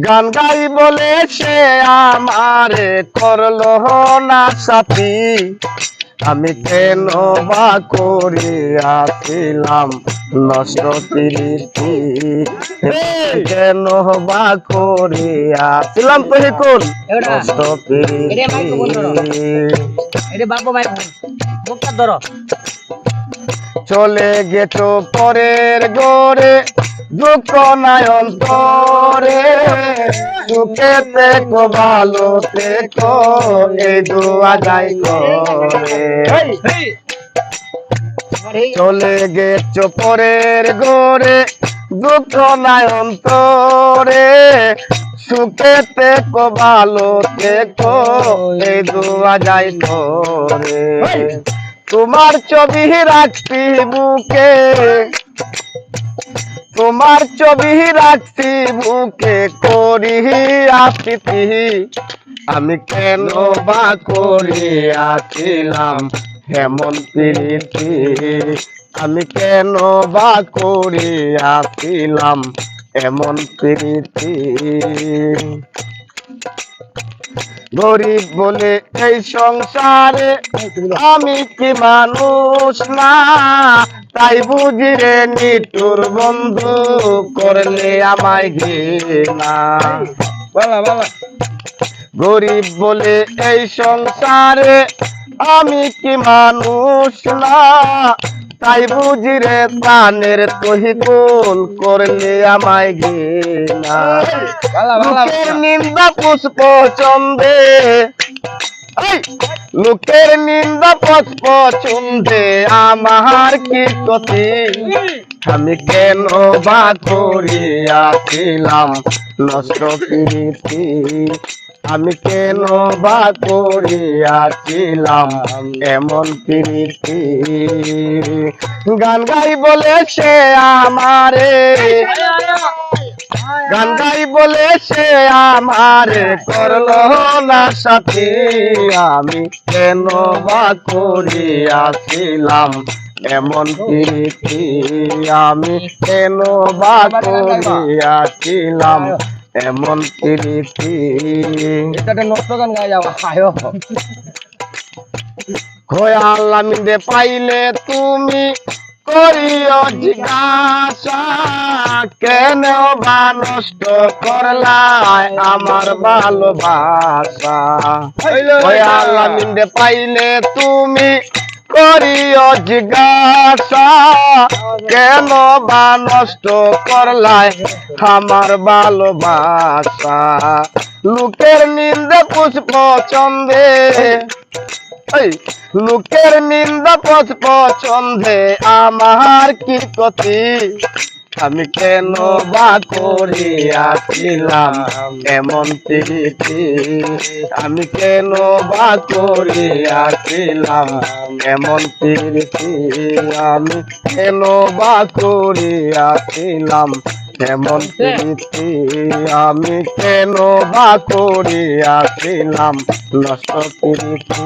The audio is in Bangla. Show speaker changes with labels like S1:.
S1: গান গাই বলে সে আমারে করলো না সাথী, আমি কেন বা করিয়াছিলাম নষ্ট প্রীতি, কেন বা করিয়াছিলাম কোন নষ্ট প্রীতি। চলে গেছো পরের গড়ে দুঃখ নাই অন্তরে, সুখে থেকো ভালো থেকো এই দোয়া যাই করে। চলে গেছো পরের গড়ে দুঃখ নাই অন্তরে, সুখে থেকো ভালো থেকো এই দোয়া যাই করে। তোমার ছবি রাখছি বুকে, তোমার ছবি রাখছি বুকে করি আসিতি, আমি কেন বা করিয়াছিলাম এমন প্রীতি, আমি কেন বা করিয়াছিলাম এমন প্রীতি। গরিব বলে এই সংসারে আমি কি মানুষ না, তাই বুঝি রে নিটুর বন্ধু করলে আমায় ঘৃণা। গরিব বলে এই সংসারে আমি কি মানুষ না, তাই বুঝি রে প্রাণের তহিকুল করলে আমায় ঘৃণা। লোকের নিন্দা পুষ্প চন্দে, লোকের নিন্দা পুষ্প চন্দে আমার কি ক্ষতি, আমি কেন বা করিয়াছিলাম নষ্ট প্রীতি, আমি কেন বা করিয়াছিলাম এমন প্রীতি। গান গাই বলে সে আমারে, গান গাই বলে সে আমারে করলো না সাথী, আমি কেন বা করিয়াছিলাম এমন প্রীতি, আমি কেন বা করিয়াছিলাম এমন প্রীতি।
S2: নষ্ট গান গাই যাওয়া
S1: হয় আল্লাহ মিন্দে পাইলে তুমি করিও জিজ্ঞাসা, কেন বা নষ্ট করলাই আমার ভালোবাসা। হয় আল্লাহ মিন্দে পাইলে তুমি করিও জিজ্ঞাসা, কেন বা নষ্ট করলাই আমার ভালোবাসা। লোকের নিন্দে পুষ্প চন্দে, লোকের নিন্দা পুষ্প চন্দে আমার কি ক্ষতি, আমি কেন বা করিয়াছিলাম এমন প্রীতি, আমি কেন বা করিয়াছিলাম এমন প্রীতি, আমি কেন বা করিয়াছিলাম এমন প্রীতি, আমি কেন বা করিয়াছিলাম নষ্ট প্রীতি।